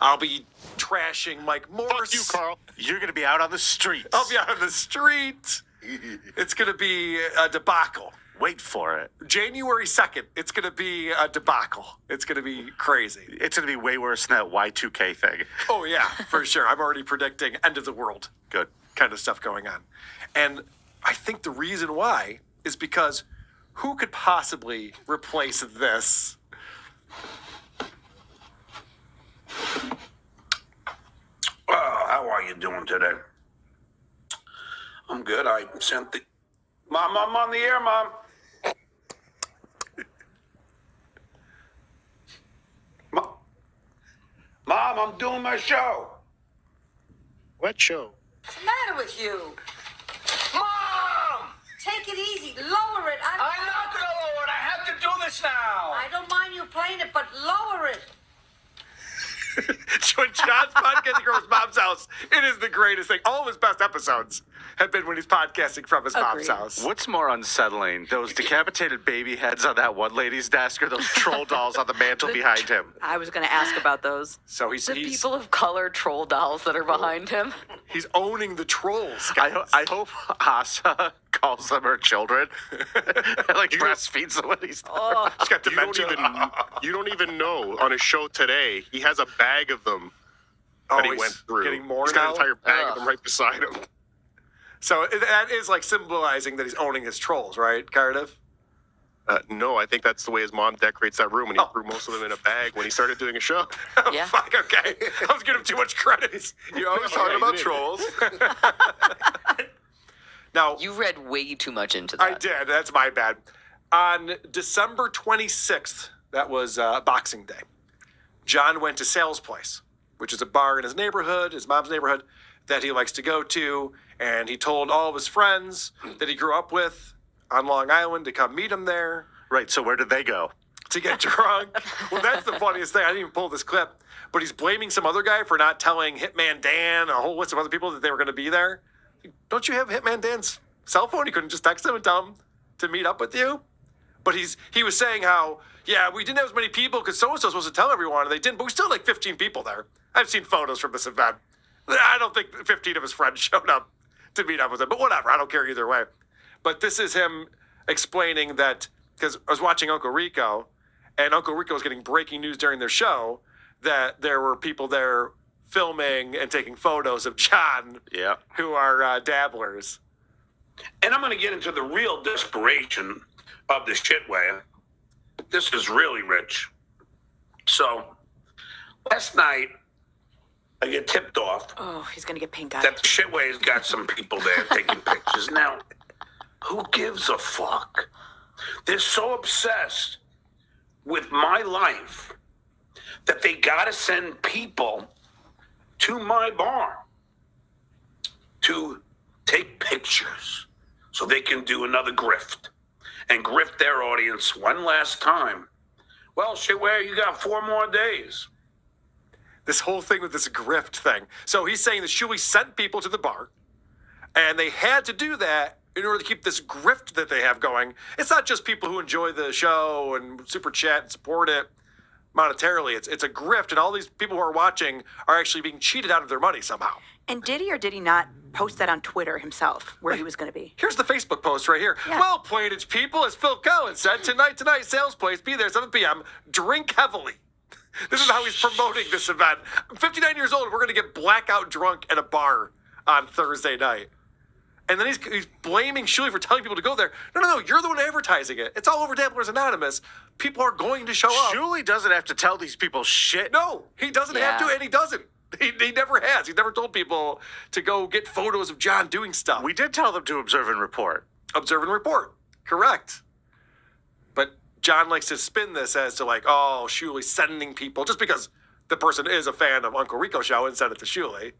I'll be trashing Mike Morse. Fuck you, Carl. You're going to be out on the streets. I'll be out on the street. It's going to be a debacle. Wait for it. January 2nd, it's going to be a debacle. It's going to be crazy. It's going to be way worse than that Y2K thing. Oh, yeah, for sure. I'm already predicting end of the world. Good. Kind of stuff going on. And I think the reason why is because who could possibly replace this? How are you doing today? I'm good. I sent the... Mom, I'm on the air, Mom. Mom, I'm doing my show. What show? What's the matter with you? Mom! Take it easy. Lower it. I'm not going to lower it. I have to do this now. I don't mind you playing it, but lower it. So when John's podcasting from his mom's house, it is the greatest thing. All of his best episodes have been when he's podcasting from his mom's house. What's more unsettling, those decapitated baby heads on that one lady's desk or those troll dolls on the mantle behind him? I was going to ask about those. So he's People of color troll dolls that are behind him. he's owning the trolls. I hope Asa calls them her children. Like breastfeeds them when he's He's got You don't dementia. even know. On his show today, he has a bag of them that he he's went through. getting more He's got now? an entire bag of them right beside him. So that is like symbolizing that he's owning his trolls, right, Cardiff? No, I think that's the way his mom decorates that room, and he threw most of them in a bag when he started doing a show. Yeah. Fuck, okay. I was giving him too much credit. You always Yeah, talking you about did. trolls. Now, You read way too much into I that. did. That's my bad. On December 26th, that was Boxing Day, John went to Sales Place, which is a bar in his neighborhood, his mom's neighborhood, that he likes to go to. And he told all of his friends that he grew up with on Long Island to come meet him there Right, so where did they go? to get drunk. Well, that's the funniest thing. I didn't even pull this clip, but he's blaming some other guy for not telling Hitman Dan, a whole list of other people, that they were going to be there. Don't you have Hitman Dan's cell phone? You couldn't just text him and tell him to meet up with you? But he was saying how, yeah, we didn't have as many people because so-and-so was supposed to tell everyone, and they didn't, but we still had like 15 people there. I've seen photos from this event. I don't think 15 of his friends showed up to meet up with him, but whatever, I don't care either way. But this is him explaining that, because I was watching Uncle Rico, and Uncle Rico was getting breaking news during their show that there were people there filming and taking photos of John Yeah. who are dabblers. And I'm going to get into the real desperation of the shitway. This is really rich. So, last night, I get tipped off Oh, he's going to get pink eye. that the shitway's got some people there taking pictures. Now, who gives a fuck? They're so obsessed with my life that they gotta send people to my bar to take pictures so they can do another grift and grift their audience one last time. Well, shitway, you got 4 more days. This whole thing with this grift thing. So he's saying that Shuli sent people to the bar, and they had to do that in order to keep this grift that they have going. It's not just people who enjoy the show and super chat and support it monetarily. It's a grift, and all these people who are watching are actually being cheated out of their money somehow. And did he or did he not post that on Twitter himself, where he was going to be? Here's the Facebook post right here. Yeah. Well, Plainage people, as Phil Collins said, tonight, Sales Place, be there 7 p.m. Drink heavily. This is how he's promoting this event. I'm 59 years old. We're going to get blackout drunk at a bar on Thursday night. And then he's blaming Shuli for telling people to go there. No, you're the one advertising it. It's all over Dabblers Anonymous. People are going to show up. Julie doesn't have to tell these people shit. No, he doesn't have to, Yeah. and he doesn't. He never has. He's never told people to go get photos of John doing stuff. We did tell them to observe and report. Observe and report. Correct. But John likes to spin this as to like, oh, Shuli's sending people just because the person is a fan of Uncle Rico's show and sent it to Shuli.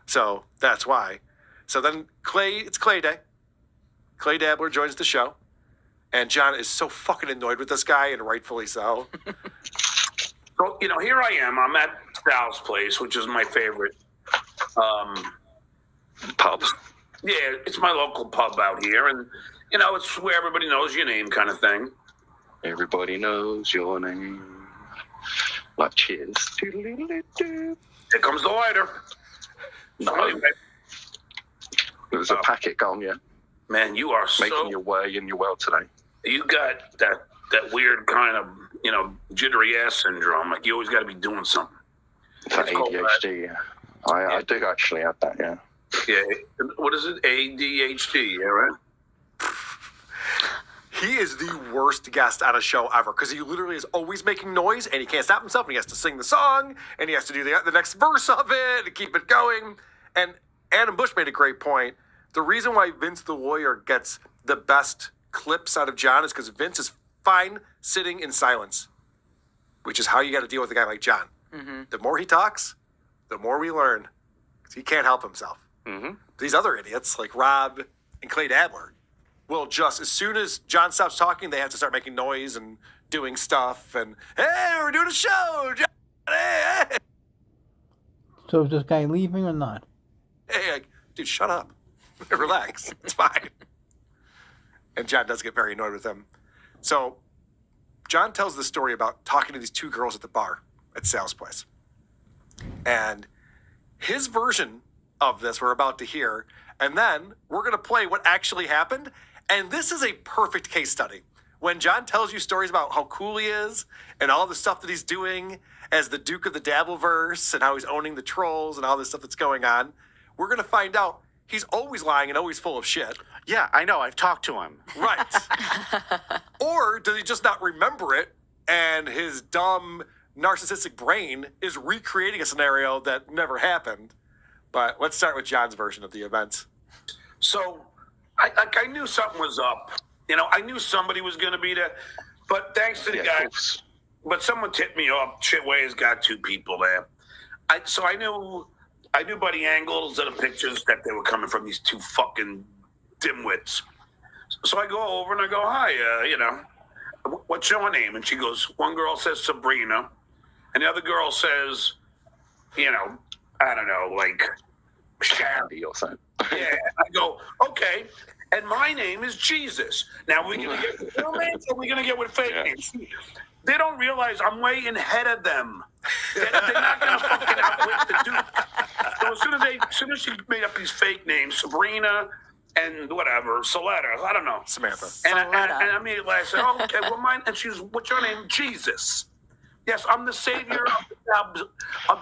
So that's why. So then it's Clay Day. Clay Dabbler joins the show. And John is so fucking annoyed with this guy, and rightfully so. So, here I am. I'm at Sal's place, which is my favorite Pub. Yeah, it's my local pub out here. And, it's where everybody knows your name kind of thing. Everybody knows your name. Like, cheers. Here comes the lighter. No. There's a packet gone, yeah. Man, you are Making your way in your world today. You got that weird kind of, jittery ass syndrome. Like you always got to be doing something. It's like ADHD, yeah. I do actually have that, yeah. Yeah. What is it? ADHD, yeah, right? He is the worst guest on a show ever because he literally is always making noise and he can't stop himself and he has to sing the song and he has to do the next verse of it and keep it going. And Adam Bush made a great point. The reason why Vince the lawyer gets the best clips out of John is because Vince is fine sitting in silence, which is how you got to deal with a guy like John. Mm-hmm. The more he talks, the more we learn because he can't help himself. Mm-hmm. These other idiots like Rob and Clay Dabbler will just, as soon as John stops talking, they have to start making noise and doing stuff and, hey, we're doing a show, John, hey, hey. So is this guy leaving or not? Hey, like, dude, shut up. Relax. It's fine. And John does get very annoyed with him. So John tells the story about talking to these two girls at the bar at Sal's place. And his version of this we're about to hear, and then we're going to play what actually happened. And this is a perfect case study. When John tells you stories about how cool he is and all the stuff that he's doing as the Duke of the Dabbleverse and how he's owning the trolls and all this stuff that's going on, we're going to find out he's always lying and always full of shit. Yeah, I know. I've talked to him. Right. Or does he just not remember it and his dumb narcissistic brain is recreating a scenario that never happened? But let's start with John's version of the events. So I knew something was up. I knew somebody was going to be there. But thanks to the guy. But someone tipped me off. Shitway's got two people there. So I knew by the angles of the pictures that they were coming from these two fucking dimwits. So I go over and I go, hi, what's your name? And she goes, one girl says Sabrina. And the other girl says, I don't know, like Shandy or something. Yeah, I go, okay. And my name is Jesus. Now, we're going to get with real names or we're going to get with fake names? They don't realize I'm way ahead of them. They're not going to fucking outwit the Duke. So as soon as she made up these fake names, Sabrina and whatever, Soletta, I don't know. Samantha. And I immediately I said, oh, okay, well, mine. And she was, what's your name? Jesus. Yes, I'm the savior of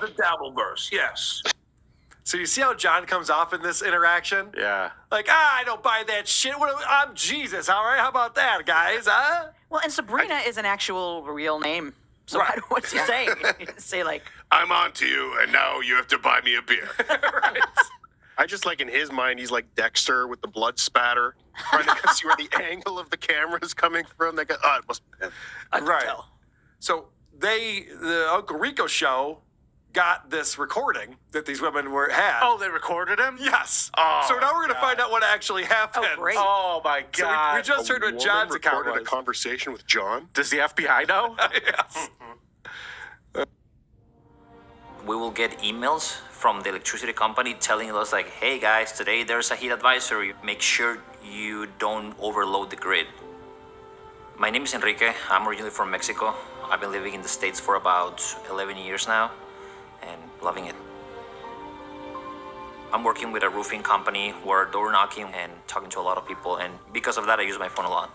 the Dabbleverse. Yes. So you see how John comes off in this interaction? Yeah. Like, I don't buy that shit. I'm Jesus, all right? How about that, guys, huh? Well, and Sabrina is an actual real name. So Right. what's he saying? Say like, I'm on to you, and now you have to buy me a beer. Right. I just like in his mind, he's like Dexter with the blood spatter, trying to see where the angle of the camera is coming from. They go, it must be him. I can Right. tell. So the Uncle Rico show got this recording that these women had. Oh, they recorded him? Yes. Oh, so now we're going to God. find out what actually happened. Oh, great. Oh, my So God. we just heard what John's account recorded was. a conversation with John. Does the FBI know? Yes. We will get emails from the electricity company telling us like, hey guys, today there's a heat advisory. Make sure you don't overload the grid. My name is Enrique. I'm originally from Mexico. I've been living in the States for about 11 years now and loving it. I'm working with a roofing company. We're door knocking and talking to a lot of people, and because of that I use my phone a lot.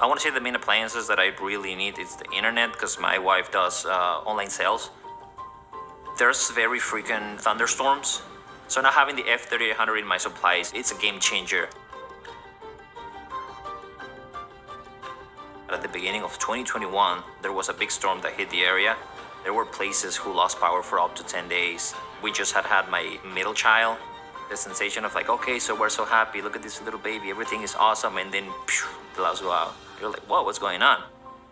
I want to say the main appliances that I really need is the internet, because my wife does online sales. There's very frequent thunderstorms, so now having the F3800 in my supplies, it's a game changer. At the beginning of 2021, there was a big storm that hit the area. There were places who lost power for up to 10 days. We just had my middle child. The sensation of like, okay, so we're so happy, look at this little baby, everything is awesome, and then the lights go out. You're like, whoa, what's going on?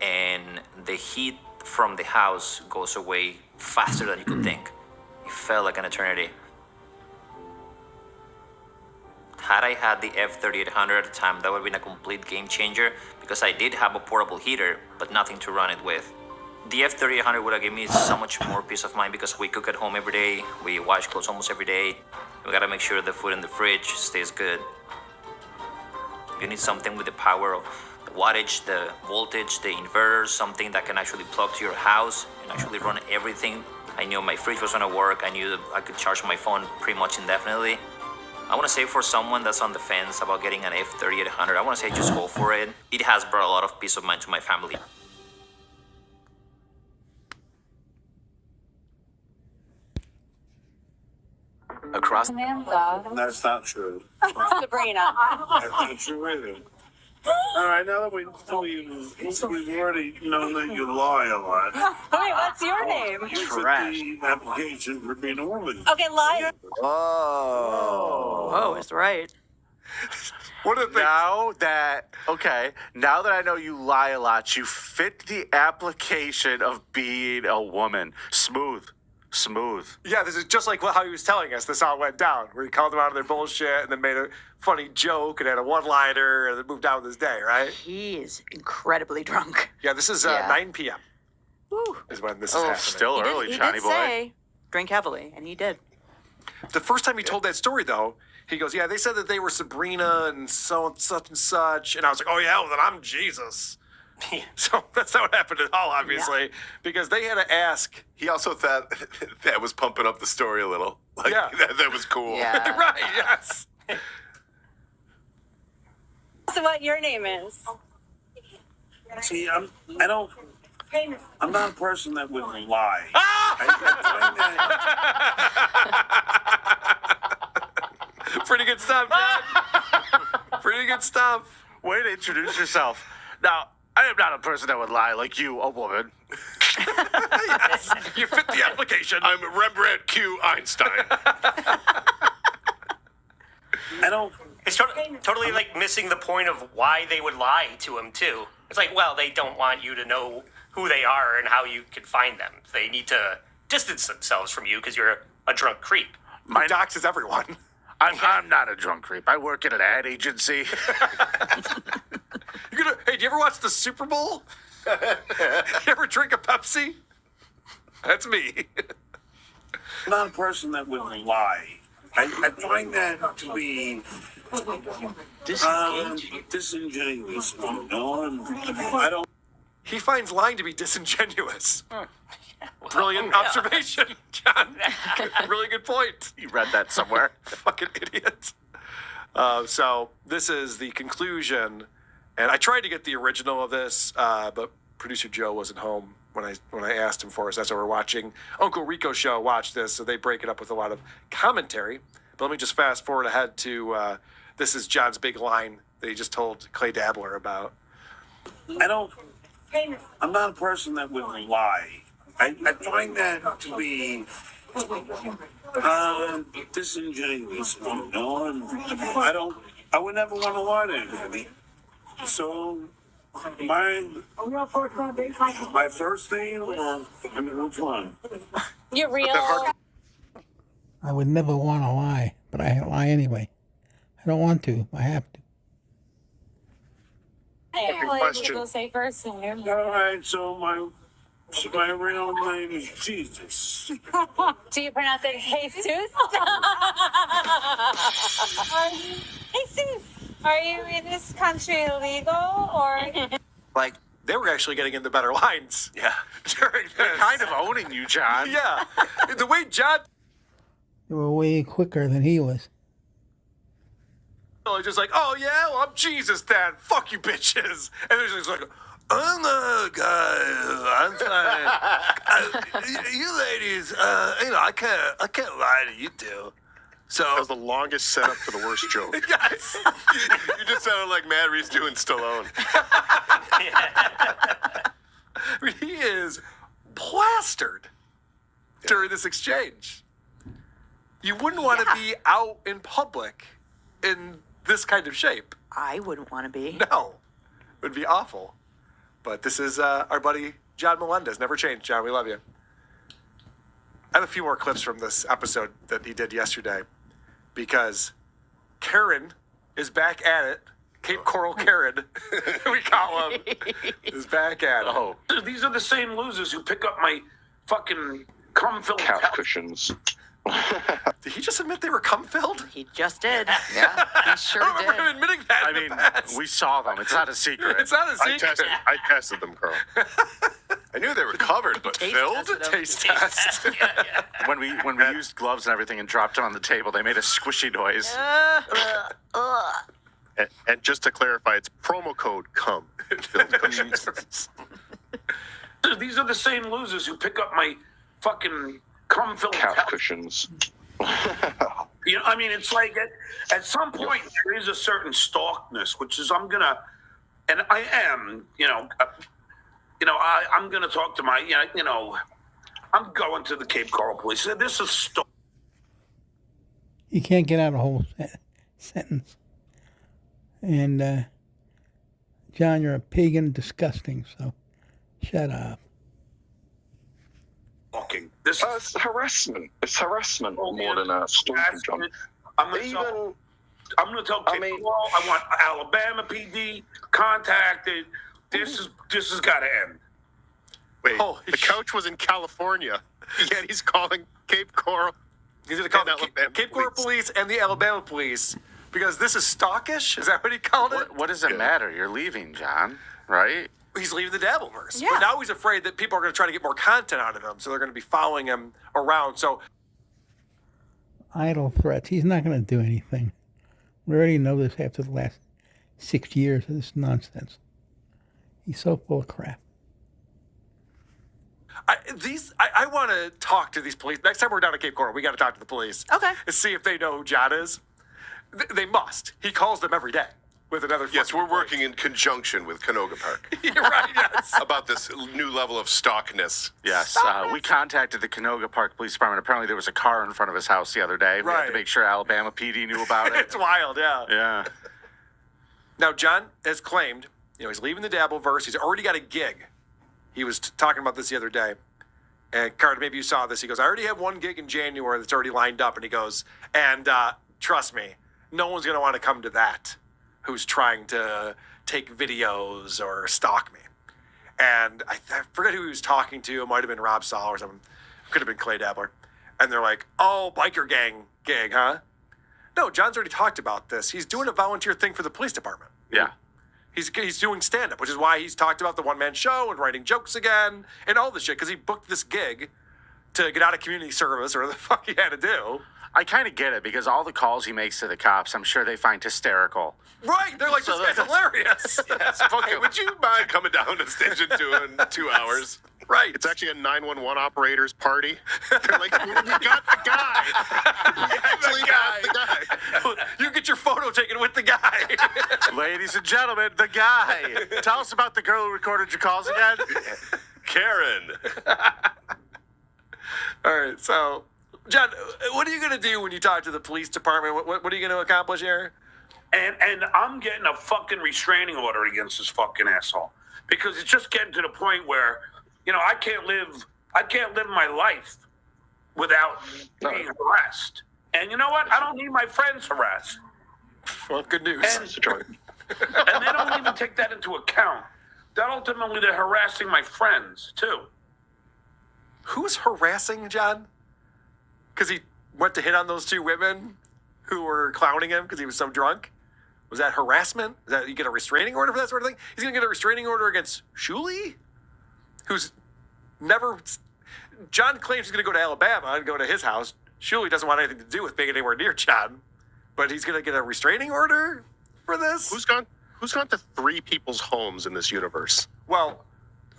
And the heat from the house goes away faster than you could think. It felt like an eternity. Had I had the F3800 at the time, that would have been a complete game changer, because I did have a portable heater, but nothing to run it with. The F3800 would have given me so much more peace of mind, because we cook at home every day, we wash clothes almost every day. We gotta make sure the food in the fridge stays good. You need something with the power of the wattage, the voltage, the inverter, something that can actually plug to your house and actually run everything. I knew my fridge was gonna work. I knew that I could charge my phone pretty much indefinitely. I want to say for someone that's on the fence about getting an F3800, I want to say just go for it. It has brought a lot of peace of mind to my family. Across. That's not true. Sabrina. That's not true either. All right, now that we've already known that you lie a lot. Wait, what's your name? You put the application for being a woman. Okay, lie. Oh, it's right. One of the things. Now that I know you lie a lot, you fit the application of being a woman. Smooth. Yeah, this is just like how he was telling us this all went down, where he called them out of their bullshit and then made a funny joke and had a one-liner and then moved on with his day, right? He is incredibly drunk. Yeah, this is 9 p.m. Woo. is when this is happening. Still early, He Johnny did boy. say drink heavily, and he did. The first time he told that story, though, he goes, yeah, they said that they were Sabrina and so and such. And I was like, oh, yeah, well, then I'm Jesus. So that's not what happened at all, obviously, because they had to ask. He also thought that was pumping up the story a little. Like, Yeah. that was cool. Yeah. Right, yes. So what your name is? See, I'm not a person that would lie. Pretty good stuff, John. Pretty good stuff. Way to introduce yourself. Now, I am not a person that would lie like you, a woman. Yes, you fit the application. I'm Rembrandt Q. Einstein. It's totally like missing the point of why they would lie to him too. It's like, well, they don't want you to know who they are and how you can find them. They need to distance themselves from you because you're a drunk creep. My docs is everyone. I'm not a drunk creep. I work at an ad agency. Hey, do you ever watch the Super Bowl? You ever drink a Pepsi? That's me. I'm not a person that would lie. I find that to be disingenuous. I don't. He finds lying to be disingenuous. Brilliant observation, John. Really good point. You read that somewhere. Fucking idiot. So this is the conclusion, and I tried to get the original of this, but producer Joe wasn't home when I asked him for us. That's why we're watching Uncle Rico's show. Watch this, so they break it up with a lot of commentary. But let me just fast forward ahead to this is John's big line that he just told Clay Dabbler about. I'm not a person that would lie. I find that to be disingenuous. I would never want to lie to anybody. So my first name, or which one? You're real. I would never want to lie, but I lie anyway. I don't want to. I have to. Question. Say first name. All right, so my real name is Jesus. Do you pronounce it Jesus? Jesus. Are you in this country illegal or? Like, they were actually getting into better lines. Yeah. During They're this. kind of owning you, John. Yeah. The way John They were way quicker than he was. just like, oh yeah, well, I'm Jesus then. Fuck you bitches. And they're just like, I'm the guy. I'm fine. You ladies, I can't lie to you two. So That was the longest setup for the worst joke. yes. You just sounded like Matt Reeves doing Stallone. I mean, he is plastered during this exchange. You wouldn't want to be out in public in this kind of shape. I wouldn't want to be. No, it would be awful. But this is our buddy John Melendez. Never changed, John. We love you. I have a few more clips from this episode that he did yesterday because Karen is back at it. Cape Coral Karen, we call him, is back at it. Oh. These are the same losers who pick up my fucking cum-filled Couch cushions. Did he just admit they were cum-filled? He just did. Yeah. He sure I don't remember him did. admitting that I in the mean, past. we saw them. It's not a secret. It's not a secret. I tested them, Carl. I knew they were covered, but Taste filled? tested them. Taste test. When we used gloves and everything and dropped it on the table, they made a squishy noise. And just to clarify, it's promo code CUM. Filled cushions. These are the same losers who pick up my fucking cum-filled Calf cushions. You know, I mean, it's like at some point there is a certain stalkness, which is I'm gonna talk to my, I'm going to the Cape Coral police. This is stalk. You can't get out a whole sentence. And, John, you're a pig and disgusting, so shut up. Stalking. This It's harassment. It's harassment more than stalking, John. I'm going to tell Cape Coral. I want Alabama PD contacted. This has got to end. Wait, the coach was in California, yet he's calling Cape Coral. He's going to call And the Alabama Cape Coral Police and the Alabama Police because this is stalkish? Is that what he called it? What does it matter? You're leaving, John, right? He's leaving the Dabbleverse. Yeah. But now he's afraid that people are going to try to get more content out of him, so they're going to be following him around. So Idle threats. He's not going to do anything. We already know this after the last 6 years of this nonsense. He's so full of crap. I want to talk to these police. Next time we're down at Cape Coral, we got to talk to the police. Okay. And see if they know who John is. They must. He calls them every day with another. Yes, fucking we're complaint. working in conjunction with Canoga Park You're right, yes. about this new level of stalkness. Yes. We contacted the Canoga Park Police Department. Apparently, there was a car in front of his house the other day. We had Right. to make sure Alabama PD knew about it. It's wild, yeah. Yeah. Now, John has claimed, he's leaving the Dabbleverse. He's already got a gig. He was talking about this the other day. And Carter, maybe you saw this. He goes, I already have one gig in January that's already lined up. And he goes, and trust me, no one's going to want to come to that who's trying to take videos or stalk me. And I forget who he was talking to. It might have been Rob Saul or something. Could have been Clay Dabbler. And they're like, oh, biker gang gig, huh? No, John's already talked about this. He's doing a volunteer thing for the police department. Yeah. He's doing stand-up, which is why he's talked about the one-man show and writing jokes again and all this shit, because he booked this gig to get out of community service or whatever the fuck he had to do. I kind of get it because all the calls he makes to the cops, I'm sure they find hysterical. Right. They're like, So this guy's hilarious. Hey, would you mind coming down to Station 2 in 2 hours? Right. It's actually a 911 operator's party. They're like, we got the guy. We actually got the guy. You get your photo taken with the guy. Ladies and gentlemen, the guy. Tell us about the girl who recorded your calls again. Karen. All right. So, John, what are you going to do when you talk to the police department? What are you going to accomplish here? And I'm getting a fucking restraining order against this fucking asshole because it's just getting to the point where, I can't live my life without being harassed. And you know what? I don't need my friends harassed. Well, good news. And they don't even take that into account. That ultimately they're harassing my friends too. Who's harassing John? Because he went to hit on those two women who were clowning him because he was so drunk? Was that harassment? Is that you get a restraining order for that sort of thing? He's going to get a restraining order against Shuley, who's never... John claims he's going to go to Alabama and go to his house. Shuley doesn't want anything to do with being anywhere near John. But he's going to get a restraining order for this? Who's gone to 3 people's homes in this universe? Well,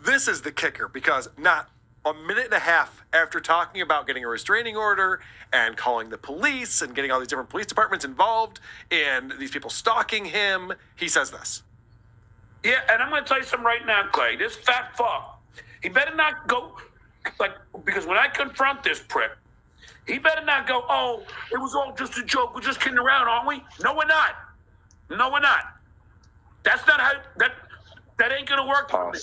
this is the kicker because not a minute and a half after talking about getting a restraining order and calling the police and getting all these different police departments involved in these people stalking him, he says this. Yeah, and I'm going to tell you something right now, Clay. This fat fuck, he better not go, because when I confront this prick, he better not go, oh, it was all just a joke. We're just kidding around, aren't we? No, we're not. No, we're not. That's not how, that ain't going to work for me.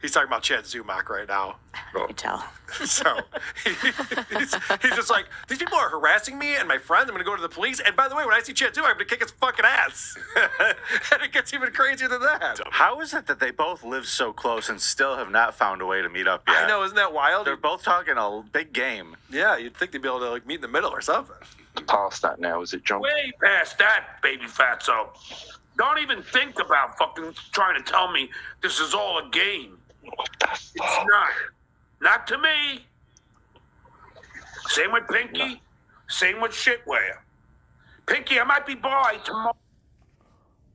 He's talking about Chad Zumach right now. I can tell. So he's just like, these people are harassing me and my friend. I'm going to go to the police. And by the way, when I see Chad Zumach, I'm going to kick his fucking ass. And it gets even crazier than that. How is it that they both live so close and still have not found a way to meet up yet? I know, isn't that wild? They're both talking a big game. Yeah, you'd think they'd be able to like meet in the middle or something. Past that now, is it, John? Way past that, baby fatso. Don't even think about fucking trying to tell me this is all a game. It's not. Not to me. Same with Pinky. Same with Shitware. Pinky, I might be by tomorrow.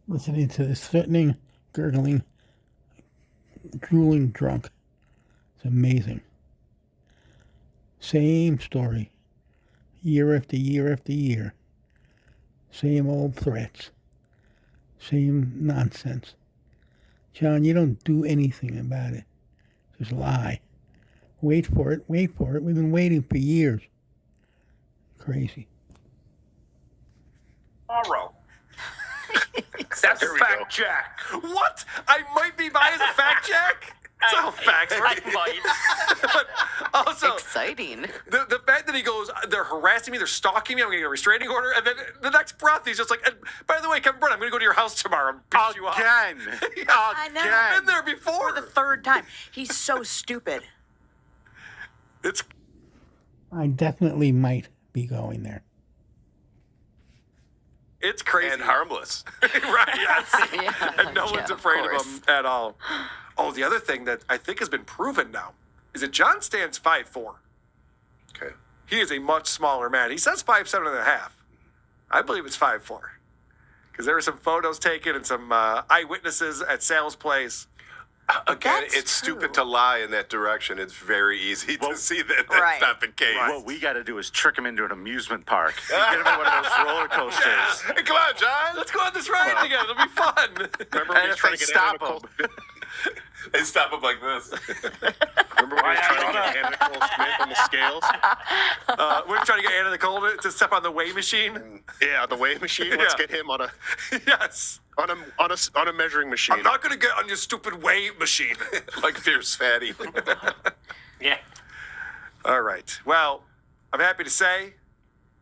Listening to this threatening, gurgling, drooling drunk. It's amazing. Same story. Year after year after year. Same old threats. Same nonsense. John, you don't do anything about it. Just lie. Wait for it, wait for it. We've been waiting for years. Crazy. Tomorrow. That's a fact check. What? I might be by as a fact check? It's all facts, right? But also, exciting. The fact that he goes, they're harassing me, they're stalking me, I'm going to get a restraining order, and then the next breath, he's just like, and by the way, Kevin Brett, I'm going to go to your house tomorrow and beat you up. Again. I know. I've been there before. For the third time. He's so stupid. I definitely might be going there. It's crazy. And harmless. Right, yes. Yeah, And no one's afraid of him at all. Oh, the other thing that I think has been proven now is that John stands 5'4". Okay. He is a much smaller man. He says 5'7.5". I believe it's 5'4". Because there were some photos taken and some eyewitnesses at Sal's place. Again, That's it's true. stupid to lie in that direction. It's very easy to see that that's Right. not the case. What we got to do is trick him into an amusement park. Get him in one of those roller coasters. Hey, come on, John. Let's go on this ride together. It'll be fun. Remember when And he was if trying they to get stop Anna Nicole? They stop him like this. Remember when he was trying to get Anna Nicole Smith on the scales? We're trying to get Anna Nicole to step on the weigh machine. Yeah, the weigh machine. Let's Yeah. get him on a Yes. on a measuring machine. I'm not going to get on your stupid weigh machine. Like fierce fatty. Yeah. All right. Well, I'm happy to say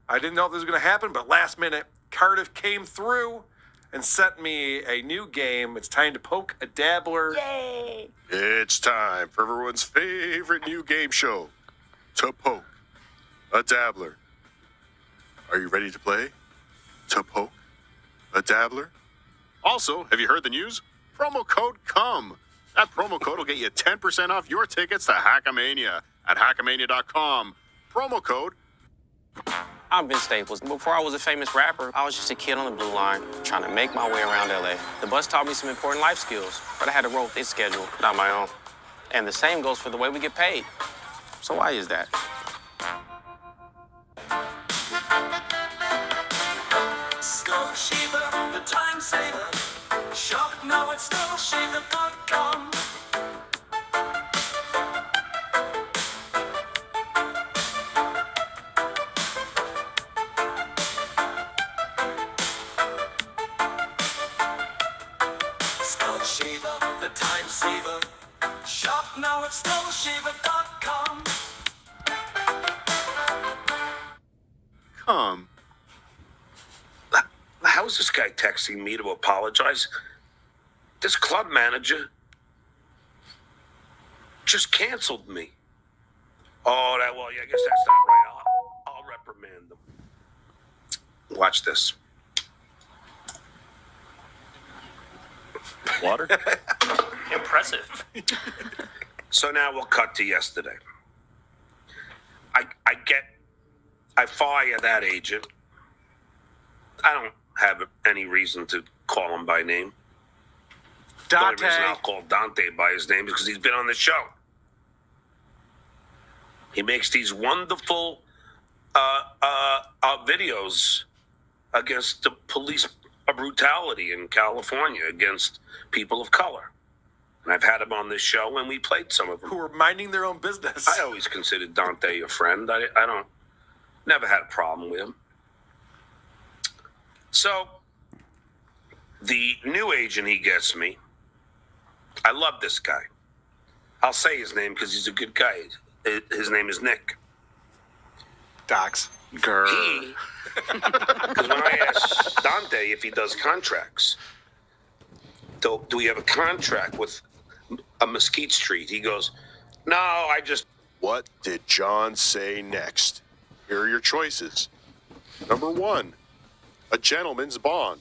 I didn't know if this was going to happen, but last minute, Cardiff came through and sent me a new game. It's time to poke a dabbler. Yay! It's time for everyone's favorite new game show, To Poke a Dabbler. Are you ready to play? To Poke a Dabbler? Also, have you heard the news? Promo code COME. That promo code will get you 10% off your tickets to Hackamania at hackamania.com. Promo code. I'm Vince Staples. Before I was a famous rapper, I was just a kid on the blue line trying to make my way around LA. The bus taught me some important life skills, but I had to roll with its schedule, not my own. And the same goes for the way we get paid. So why is that? Skull Shaver, the time saver. Shop now at skullshaver.com. Skull Shaver, the time saver. Shop now at skullshaver.com. Come. How's this guy texting me to apologize? This club manager just canceled me. Oh, well, yeah, I guess that's not right. I'll reprimand them. Watch this. Water? Impressive. So now we'll cut to yesterday. I fire that agent. I don't have any reason to call him by name. The only Dante. reason I'll call Dante by his name is because he's been on the show. He makes these wonderful videos against the police brutality in California against people of color. And I've had him on this show, and we played some of them. Who are minding their own business. I always considered Dante a friend. I don't, never had a problem with him. So, the new agent he gets me, I love this guy. I'll say his name because he's a good guy. His name is Nick. Docs. Grr. He, because when I asked Dante if he does contracts, do we have a contract with a Mesquite Street? He goes, no, I just. What did John say next? Here are your choices. Number 1, a gentleman's bond.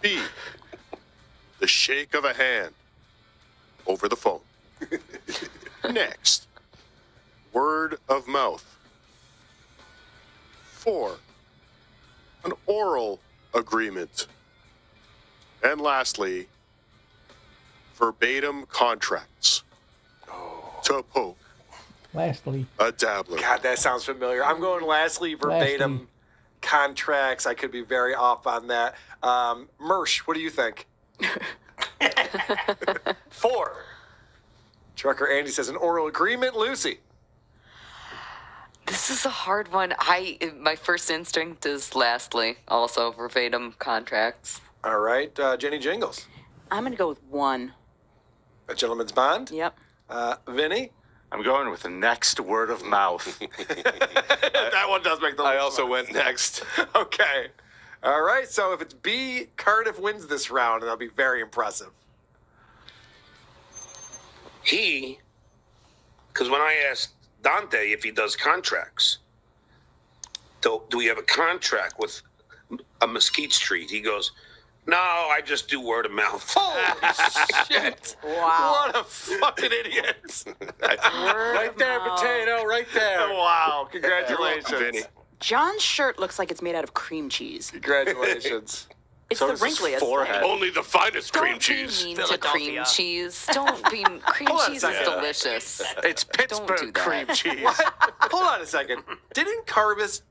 B, the shake of a hand over the phone. Next, word of mouth. 4, an oral agreement. And lastly, verbatim contracts. To poke Lastly, a dabbler. God, that sounds familiar. I'm going lastly, verbatim Lastly. contracts. I could be very off on that. Mersh, what do you think? 4. Trucker Andy says an oral agreement. Lucy. This is a hard one. My first instinct is lastly, also verbatim contracts. All right, Jenny Jingles. I'm going to go with 1. A gentleman's bond. Yep. Vinny. I'm going with the next word of mouth. That one does make the I list. also went next. Okay. All right, so if it's B, Cardiff wins this round, and that'll be very impressive. He, because when I asked Dante if he does contracts, do we have a contract with a Mesquite Street? He goes, no, I just do word of mouth. Holy shit. Wow. What a fucking idiot. Right there, potato, right there. Wow, congratulations. Vinny. John's shirt looks like it's made out of cream cheese. Congratulations. It's So the does his wrinkliest forehead. thing. Only the finest cream Don't cheese. be mean to cream Philadelphia. cheese. Don't be. Cream Hold on a cheese is second. delicious. It's Don't do Pittsburgh that. cream cheese. What? Hold on a second. Didn't Cardiff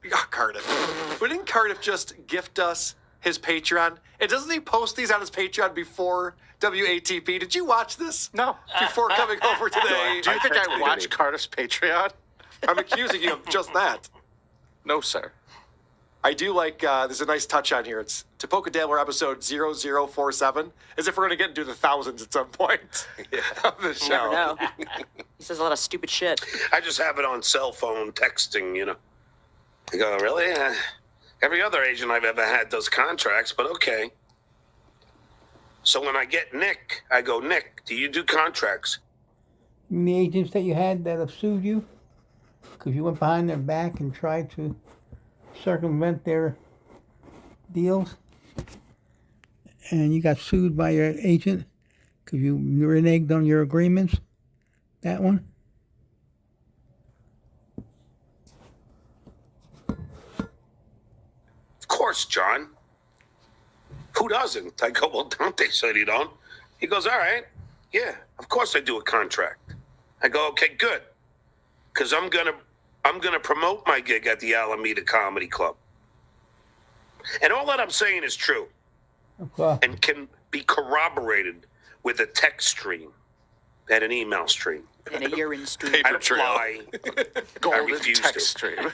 just gift us his Patreon? And doesn't he post these on his Patreon before WATP? Did you watch this? No. Before coming over today? Do you think I watch Carter's Patreon? I'm accusing you of just that. No, sir. I do like, there's a nice touch on here. It's Tapoca Dabbler episode 0047, as if we're going to get into the thousands at some point of the show. Never know. He says a lot of stupid shit. I just have it on cell phone texting, you know. I go, really? Every other agent I've ever had does contracts, but okay. So when I get Nick, I go, Nick, do you do contracts? the agents that you had that have sued you because you went behind their back and tried to circumvent their deals, and you got sued by your agent because you reneged on your agreements. That one. Of course, John. Who doesn't? I go, well, Dante said you don't. He goes, all right. Yeah, of course I do a contract. I go, okay, good. Because I'm gonna promote my gig at the Alameda Comedy Club. And all that I'm saying is true. Okay. And can be corroborated with a text stream and an email stream. And a urine stream. I Paper don't trail. lie. I Golden refuse text to. stream.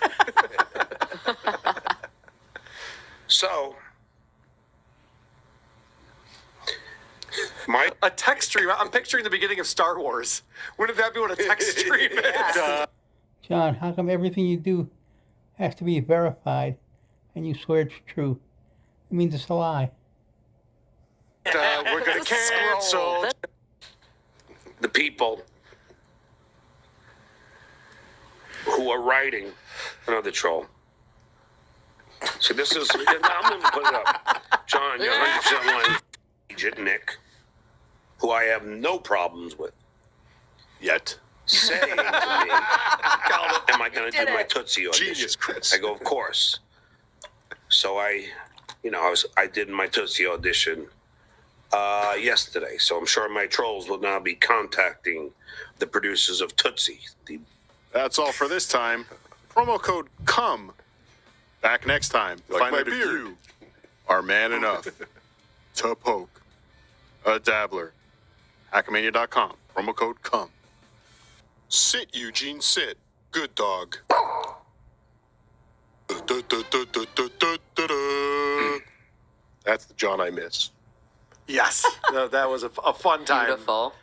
So, A text stream. I'm picturing the beginning of Star Wars. Wouldn't that be what a text stream is? John, how come everything you do has to be verified and you swear it's true? It means it's a lie. We're gonna cancel. the people who are writing another troll. So this is, I'm going to put it up. John, you're 100% lying. Agent Nick, who I have no problems with, Yet. saying to me, am I going to do my Tootsie audition? Genius, Chris. I go, of course. So I did my Tootsie audition yesterday. So I'm sure my trolls will now be contacting the producers of Tootsie. That's all for this time. Promo code COME. Back next time. Like Find my out if beard. you are man enough to poke a dabbler. Hackmania.com. Promo code COME. Sit, Eugene, sit. Good dog. That's the John I miss. Yes. No, that was a fun time. Beautiful.